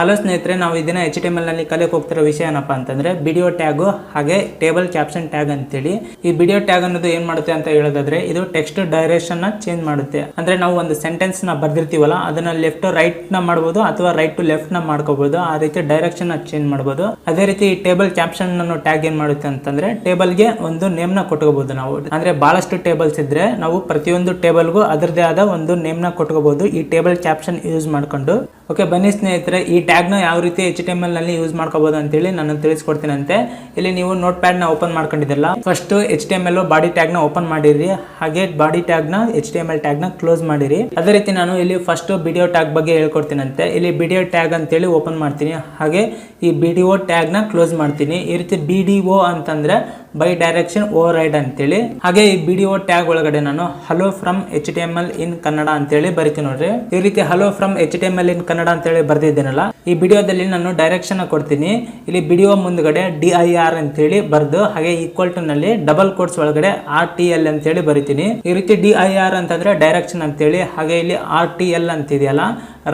Hello ಸ್ನೇಹಿತರೆ, ನಾವು ಇದನ್ನ HTML ನಲ್ಲಿ ಕಲಿಯಕ್ಕೆ ಹೋಗ್ತಿರೋ ವಿಷಯ ಏನಪ್ಪಾ ಅಂತಂದ್ರೆ ವಿಡಿಯೋ ಟ್ಯಾಗ್ ಹಾಗೆ ಟೇಬಲ್ ಕ್ಯಾಪ್ಷನ್ ಟ್ಯಾಗ್ ಅಂತೇಳಿ. ಈ ವಿಡಿಯೋ ಟ್ಯಾಗ್ ಅನ್ನೋದು ಏನ್ ಮಾಡುತ್ತೆ ಅಂತ ಹೇಳೋದಾದ್ರೆ, ಇದು ಟೆಕ್ಸ್ಟ್ ಡೈರೆಕ್ಷನ್ ನ ಚೇಂಜ್ ಮಾಡುತ್ತೆ. ಅಂದ್ರೆ ನಾವು ಒಂದು ಸೆಂಟೆನ್ಸ್ ನ ಬರ್ದಿರ್ತೀವಲ್ಲ, ಅದನ್ನ ಲೆಫ್ಟ್ ರೈಟ್ ನ ಮಾಡಬಹುದು ಅಥವಾ ರೈಟ್ ಟು ಲೆಫ್ಟ್ ನ ಮಾಡ್ಕೋಬಹುದು. ಆ ರೀತಿ ಡೈರೆಕ್ಷನ್ ನ ಚೇಂಜ್ ಮಾಡಬಹುದು. ಅದೇ ರೀತಿ ಈ ಟೇಬಲ್ ಕ್ಯಾಪ್ಷನ್ ಅನ್ನು ಟ್ಯಾಗ್ ಏನ್ ಮಾಡುತ್ತೆ ಅಂತಂದ್ರೆ, ಟೇಬಲ್ ಗೆ ಒಂದು ನೇಮ್ ನ ಕೊಟ್ಕೋಬಹುದು ನಾವು. ಅಂದ್ರೆ ಬಹಳಷ್ಟು ಟೇಬಲ್ಸ್ ಇದ್ರೆ ನಾವು ಪ್ರತಿಯೊಂದು ಟೇಬಲ್ ಗೂ ಅದರದೇ ಆದ ಒಂದು ನೇಮ್ ನ ಕೊಟ್ಕೋಬಹುದು ಈ ಟೇಬಲ್ ಕ್ಯಾಪ್ಷನ್ ಯೂಸ್ ಮಾಡ್ಕೊಂಡು. ಓಕೆ, ಬನ್ನಿ ಸ್ನೇಹಿತರೆ, ಈ ಟ್ಯಾಗ್ ನ ಯಾವ ರೀತಿ HTML ನಲ್ಲಿ ಯೂಸ್ ಮಾಡ್ಕೋಬಹುದು ಅಂತೇಳಿ ನಾನು ತಿಳಿಸ್ಕೊಡ್ತೀನಂತೆ. ಇಲ್ಲಿ ನೀವು ನೋಟ್ ಪ್ಯಾಡ್ ನ ಓಪನ್ ಮಾಡ್ಕೊಂಡಿದ್ದಲ್ಲ, ಫಸ್ಟ್ HTML ಬಾಡಿ ಟ್ಯಾಗ್ ನ ಓಪನ್ ಮಾಡಿರಿ. ಹಾಗೆ ಬಾಡಿ ಟ್ಯಾಗ್ ನ HTML ಟ್ಯಾಗ್ ನ ಕ್ಲೋಸ್ ಮಾಡಿರಿ. ಅದೇ ರೀತಿ ನಾನು ಇಲ್ಲಿ ಫಸ್ಟ್ ವಿಡಿಯೋ ಟ್ಯಾಗ್ ಬಗ್ಗೆ ಹೇಳ್ಕೊಡ್ತೀನಂತೆ. ಇಲ್ಲಿ ವಿಡಿಯೋ ಟ್ಯಾಗ್ ಅಂತೇಳಿ ಓಪನ್ ಮಾಡ್ತೀನಿ. ಹಾಗೆ ಈ ವಿಡಿಯೋ ಟ್ಯಾಗ್ ನ ಕ್ಲೋಸ್ ಮಾಡ್ತೀನಿ. ಈ ರೀತಿ BDO ಅಂತಂದ್ರೆ ಬೈ ಡೈರೆಕ್ಷನ್ ಓವರ್ ರೈಡ್ ಅಂತೇಳಿ. ಹಾಗೆ ಈ ವಿಡಿಯೋ ಟ್ಯಾಗ್ ಒಳಗಡೆ ನಾನು ಹಲೋ ಫ್ರಮ್ HTML ಇನ್ ಕನ್ನಡ ಅಂತೇಳಿ ಬರಿತೀನಿ ನೋಡ್ರಿ. ಈ ರೀತಿ ಹಲೋ ಫ್ರಮ್ HTML ಇನ್ ಕನ್ನಡ ಅಂತೇಳಿ ಬರ್ದಿದ್ದೀನಲ್ಲ, ಈ ವಿಡಿಯೋದಲ್ಲಿ ನಾನು ಡೈರೆಕ್ಷನ್ ಕೊಡ್ತೀನಿ. ಇಲ್ಲಿ ವಿಡಿಯೋ ಮುಂದ್ಗಡೆ DIR ಅಂತೇಳಿ ಬರ್ದು, ಹಾಗೆ ಈಕ್ವಲ್ ಟು ನಲ್ಲಿ ಡಬಲ್ ಕೋಟ್ಸ್ ಒಳಗಡೆ RTL ಅಂತೇಳಿ ಬರಿತೀನಿ. ಈ ರೀತಿ DIR ಅಂತಂದ್ರೆ ಡೈರೆಕ್ಷನ್ ಅಂತೇಳಿ, ಹಾಗೆ ಇಲ್ಲಿ RTL ಅಂತಿದೆಯಲ್ಲ,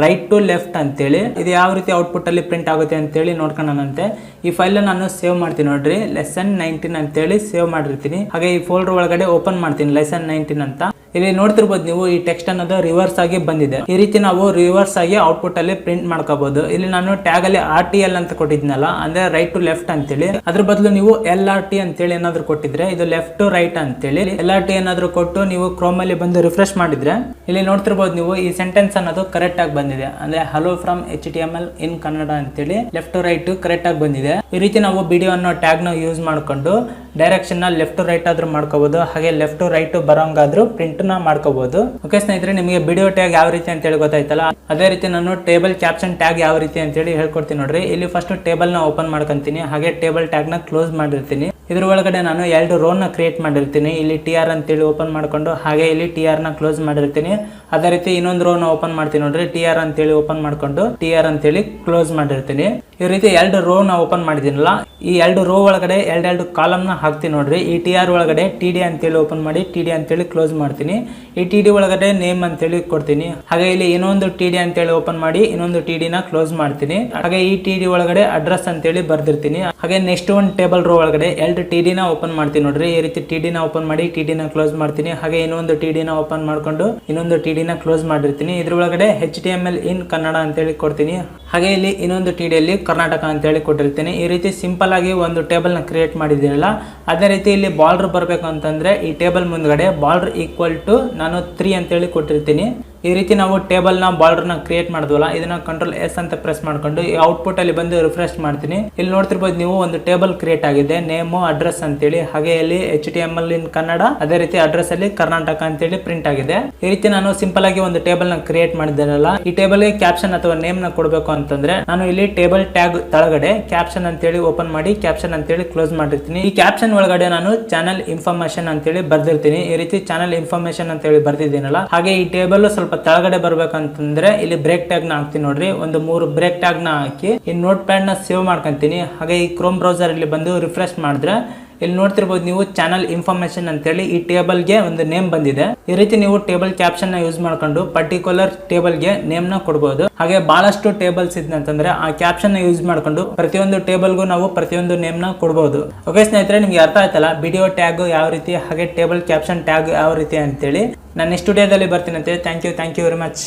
ರೈಟ್ ಟು ಲೆಫ್ಟ್ ಅಂತೇಳಿ. ಇದು ಯಾವ ರೀತಿ ಔಟ್ಪುಟ್ ಅಲ್ಲಿ ಪ್ರಿಂಟ್ ಆಗುತ್ತೆ ಅಂತೇಳಿ ನೋಡ್ಕೊಳ್ಳೋಣಂತೆ. ಈ ಫೈಲ್ ನಾನು ಸೇವ್ ಮಾಡ್ತೀನಿ ನೋಡ್ರಿ, ಲೆಸನ್ 19 ಅಂತೇಳಿ ಸೇವ್ ಮಾಡಿರ್ತೀನಿ. ಹಾಗೆ ಈ ಫೋಲ್ಡರ್ ಒಳಗಡೆ ಓಪನ್ ಮಾಡ್ತೀನಿ ಲೆಸನ್ 19 ಅಂತ. ಇಲ್ಲಿ ನೋಡ್ತಿರ್ಬೋದು ನೀವು, ಈ ಟೆಕ್ಸ್ಟ್ ಅನ್ನೋದು ರಿವರ್ಸ್ ಆಗಿ ಬಂದಿದೆ. ಈ ರೀತಿ ನಾವು ರಿವರ್ಸ್ ಆಗಿ ಔಟ್ಪುಟ್ ಅಲ್ಲಿ ಪ್ರಿಂಟ್ ಮಾಡ್ಕೋಬಹುದು. ಇಲ್ಲಿ ನಾನು ಟ್ಯಾಗ್ ಅಲ್ಲಿ RTL ಅಂತ ಕೊಟ್ಟಿದ್ನಲ್ಲ, ಅಂದ್ರೆ ರೈಟ್ ಟು ಲೆಫ್ಟ್ ಅಂತೇಳಿ. ಅದ್ರ ಬದಲು ನೀವು LRT ಅಂತೇಳಿ ಏನಾದ್ರು ಕೊಟ್ಟಿದ್ರೆ, ಇದು ಲೆಫ್ಟ್ ಟು ರೈಟ್ ಅಂತೇಳಿ LRT ಏನಾದ್ರು ಕೊಟ್ಟು ನೀವು ಕ್ರೋಮ್ ಅಲ್ಲಿ ಬಂದು ರಿಫ್ರೆಶ್ ಮಾಡಿದ್ರೆ, ಇಲ್ಲಿ ನೋಡ್ತಿರ್ಬೋದು ನೀವು, ಈ ಸೆಂಟೆನ್ಸ್ ಅನ್ನೋದು ಕರೆಕ್ಟ್ ಆಗಿ ಬಂದಿದೆ. ಅಂದ್ರೆ ಹಲೋ ಫ್ರಮ್ HTML ಇನ್ ಕನ್ನಡ ಅಂತೇಳಿ ಲೆಫ್ಟ್ ಟು ರೈಟ್ ಕರೆಕ್ಟ್ ಆಗಿ ಬಂದಿದೆ. ಈ ರೀತಿ ನಾವು ವಿಡಿಯೋ ಅನ್ನೋ ಟ್ಯಾಗ್ ನ ಯೂಸ್ ಮಾಡ್ಕೊಂಡು ಡೈರೆಕ್ಷನ್ ನ ಲೆಫ್ಟ್ ಟು ರೈಟ್ ಆದ್ರೂ ಮಾಡ್ಕೋಬಹುದು, ಹಾಗೆ ಲೆಫ್ಟ್ ಟು ರೈಟ್ ಬರೋಂಗಾದ್ರೂ ಪ್ರಿಂಟ್ ನ ಮಾಡ್ಕೋಬಹುದು. ಓಕೆ ಸ್ನೇಹಿತರೆ, ನಿಮಗೆ ವಿಡಿಯೋ ಟ್ಯಾಗ್ ಯಾವ ರೀತಿ ಅಂತ ಹೇಳಿ ಗೊತ್ತಾಯ್ತಲ್ಲ. ಅದೇ ರೀತಿ ನಾನು ಟೇಬಲ್ ಕ್ಯಾಪ್ಷನ್ ಟ್ಯಾಗ್ ಯಾವ ರೀತಿ ಅಂತ ಹೇಳಿ ಹೇಳ್ಕೊಡ್ತೀನಿ ನೋಡ್ರಿ. ಇಲ್ಲಿ ಫಸ್ಟ್ ಟೇಬಲ್ ನ ಓಪನ್ ಮಾಡ್ಕೊಂತೀನಿ. ಹಾಗೆ ಟೇಬಲ್ ಟ್ಯಾಗ್ ನ ಕ್ಲೋಸ್ ಮಾಡಿರ್ತೀನಿ. ಇದ್ರ ಒಳಗಡೆ ನಾನು 2 ರೋ ನ ಕ್ರಿಯೇಟ್ ಮಾಡಿರ್ತೀನಿ. ಇಲ್ಲಿ TR ಅಂತೇಳಿ ಓಪನ್ ಮಾಡ್ಕೊಂಡು, ಹಾಗೆ ಇಲ್ಲಿ TR ನ ಕ್ಲೋಸ್ ಮಾಡಿರ್ತೀನಿ. ಅದೇ ರೀತಿ ಇನ್ನೊಂದು ರೋ ನ ಓಪನ್ ಮಾಡ್ತೀನಿ ನೋಡ್ರಿ, TR ಅಂತೇಳಿ ಓಪನ್ ಮಾಡ್ಕೊಂಡು TR ಅಂತೇಳಿ ಕ್ಲೋಸ್ ಮಾಡಿರ್ತೀನಿ. ಈ ರೀತಿ 2 ರೋ ನ ಓಪನ್ ಮಾಡಿದ್ದೀನಲ್ಲ, ಈ 2 ರೋ ಒಳಗಡೆ 2 ಕಾಲಮ್ ನ ಹಾಕ್ತೀನಿ ನೋಡ್ರಿ. ಈ TR ಒಳಗಡೆ TD ಅಂತೇಳಿ ಓಪನ್ ಮಾಡಿ TD ಅಂತೇಳಿ ಕ್ಲೋಸ್ ಮಾಡ್ತೀನಿ. ಈ TD ಒಳಗಡೆ ನೇಮ್ ಅಂತೇಳಿ ಕೊಡ್ತೀನಿ. ಹಾಗೆ ಇಲ್ಲಿ ಇನ್ನೊಂದು TD ಅಂತೇಳಿ ಓಪನ್ ಮಾಡಿ ಇನ್ನೊಂದು TD ನ ಕ್ಲೋಸ್ ಮಾಡ್ತೀನಿ. ಹಾಗೆ ಈ TD ಒಳಗಡೆ ಅಡ್ರೆಸ್ ಅಂತೇಳಿ ಬರ್ದಿರ್ತೀನಿ. ಹಾಗೆ ನೆಕ್ಸ್ಟ್ ಒಂದು ಟೇಬಲ್ ರೋ ಒಳಗಡೆ 2 TD ನ ಓಪನ್ ಮಾಡ್ತೀನಿ ನೋಡ್ರಿ. ಈ ರೀತಿ TD ನ ಓಪನ್ ಮಾಡಿ TD ನ ಕ್ಲೋಸ್ ಮಾಡ್ತೀನಿ. ಹಾಗೆ ಇನ್ನೊಂದು TD ನ ಓಪನ್ ಮಾಡ್ಕೊಂಡು ಇನ್ನೊಂದು TD ನ ಕ್ಲೋಸ್ ಮಾಡಿರ್ತೀನಿ. ಇದ್ರ ಒಳಗಡೆ HTML ಇನ್ ಕನ್ನಡ ಅಂತೇಳಿ ಕೊಡ್ತೀನಿ. ಹಾಗೆ ಇಲ್ಲಿ ಇನ್ನೊಂದು TD ಅಲ್ಲಿ ಕರ್ನಾಟಕ ಅಂತೇಳಿ ಕೊಟ್ಟಿರ್ತೀನಿ. ಈ ರೀತಿ ಸಿಂಪಲ್ ಆಗಿ ಒಂದು ಟೇಬಲ್ ನ ಕ್ರಿಯೇಟ್ ಮಾಡಿದ್ದೀನಲ್ಲ. ಅದೇ ರೀತಿ ಇಲ್ಲಿ ಬಾರ್ಡರ್ ಬರಬೇಕು ಅಂತಂದ್ರೆ ಈ ಟೇಬಲ್ ಮುಂದ್ಗಡೆ ಬಾರ್ಡರ್ ಈಕ್ವಲ್ ಟು ನಾನು 3 ಅಂತೇಳಿ ಕೊಟ್ಟಿರ್ತೀನಿ. ಈ ರೀತಿ ನಾವು ಟೇಬಲ್ ನ ಬಾರ್ಡರ್ ನ ಕ್ರಿಯೇಟ್ ಮಾಡಿದ್ವಲ್ಲ, ಇದನ್ನ Ctrl+S ಅಂತ ಪ್ರೆಸ್ ಮಾಡ್ಕೊಂಡು ಈ ಔಟ್ಪುಟ್ ಅಲ್ಲಿ ಬಂದು ರಿಫ್ರೆಶ್ ಮಾಡ್ತೀನಿ. ಇಲ್ಲಿ ನೋಡ್ತಿರ್ಬೋದು ನೀವು, ಒಂದು ಟೇಬಲ್ ಕ್ರಿಯೇಟ್ ಆಗಿದೆ, ನೇಮು ಅಡ್ರೆಸ್ ಅಂತೇಳಿ. ಹಾಗೆ ಇಲ್ಲಿ HTML ಇನ್ ಕನ್ನಡ, ಅದೇ ರೀತಿ ಅಡ್ರೆಸ್ ಅಲ್ಲಿ ಕರ್ನಾಟಕ ಅಂತೇಳಿ ಪ್ರಿಂಟ್ ಆಗಿದೆ. ಈ ರೀತಿ ನಾನು ಸಿಂಪಲ್ ಆಗಿ ಒಂದು ಟೇಬಲ್ ನ ಕ್ರಿಯೇಟ್ ಮಾಡಿದ್ದೇನಲ್ಲ, ಈ ಟೇಬಲ್ ಗೆ ಕ್ಯಾಪ್ಷನ್ ಅಥವಾ ನೇಮ್ ನ ಕೊಡಬೇಕು ಅಂತಂದ್ರೆ ನಾನು ಇಲ್ಲಿ ಟೇಬಲ್ ಟ್ಯಾಗ್ ತಳಗಡೆ ಕ್ಯಾಪ್ಷನ್ ಅಂತೇಳಿ ಓಪನ್ ಮಾಡಿ ಕ್ಯಾಪ್ಷನ್ ಅಂತೇಳಿ ಕ್ಲೋಸ್ ಮಾಡಿರ್ತೀನಿ. ಈ ಕ್ಯಾಪ್ಷನ್ ಒಳಗಡೆ ನಾನು ಚಾನಲ್ ಇನ್ಫಾರ್ಮೇಶನ್ ಅಂತೇಳಿ ಬರ್ದಿರ್ತೀನಿ. ಈ ರೀತಿ ಚಾನಲ್ ಇನ್ಫಾರ್ಮೇಶನ್ ಅಂತೇಳಿ ಬರ್ದಿದ್ದೀನಲ್ಲ. ಹಾಗೆ ಈ ಟೇಬಲ್ ಸ್ವಲ್ಪ ತಳಗಡೆ ಬರ್ಬೇಕಂತಂದ್ರೆ ಇಲ್ಲಿ ಬ್ರೇಕ್ ಟ್ಯಾಗ್ ನ ಹಾಕ್ತೀನಿ ನೋಡ್ರಿ. ಒಂದು 3 ಬ್ರೇಕ್ ಟ್ಯಾಗ್ ನ ಹಾಕಿ ಈ ನೋಟ್ ಪ್ಯಾಡ್ ನ ಸೇವ್ ಮಾಡ್ಕೊಂತೀನಿ. ಹಾಗೆ ಈ ಕ್ರೋಮ್ ಬ್ರೌಸರ್ ಇಲ್ಲಿ ಬಂದು ರಿಫ್ರೆಶ್ ಮಾಡಿದ್ರೆ ಇಲ್ಲಿ ನೋಡ್ತಿರ್ಬೋದು ನೀವು, ಚಾನಲ್ ಇನ್ಫಾರ್ಮೇಶನ್ ಅಂತೇಳಿ ಈ ಟೇಬಲ್ ಗೆ ಒಂದು ನೇಮ್ ಬಂದಿದೆ. ಈ ರೀತಿ ನೀವು ಟೇಬಲ್ ಕ್ಯಾಪ್ಷನ್ ನ ಯೂಸ್ ಮಾಡ್ಕೊಂಡು ಪರ್ಟಿಕ್ಯುಲರ್ ಟೇಬಲ್ ಗೆ ನೇಮ್ ನ ಕೊಡಬಹುದು. ಹಾಗೆ ಬಹಳಷ್ಟು ಟೇಬಲ್ಸ್ ಇದ್ನಂತಂದ್ರೆ ಆ ಕ್ಯಾಪ್ಷನ್ ನ ಯೂಸ್ ಮಾಡ್ಕೊಂಡು ಪ್ರತಿಯೊಂದು ಟೇಬಲ್ ಗೂ ನಾವು ಪ್ರತಿಯೊಂದು ನೇಮ್ ನ ಕೊಡಬಹುದು. ಓಕೆ ಸ್ನೇಹಿತರೆ, ನಿಮ್ಗೆ ಅರ್ಥ ಆಯ್ತಲ್ಲ ವಿಡಿಯೋ ಟ್ಯಾಗ್ ಯಾವ ರೀತಿ, ಹಾಗೆ ಟೇಬಲ್ ಕ್ಯಾಪ್ಷನ್ ಟ್ಯಾಗ್ ಯಾವ ರೀತಿ ಅಂತೇಳಿ. ನಾನು ನೆಕ್ಸ್ಟ್ ವಿಡಿಯೋದಲ್ಲಿ ಬರ್ತೀನಂತೆ. Thank you very much.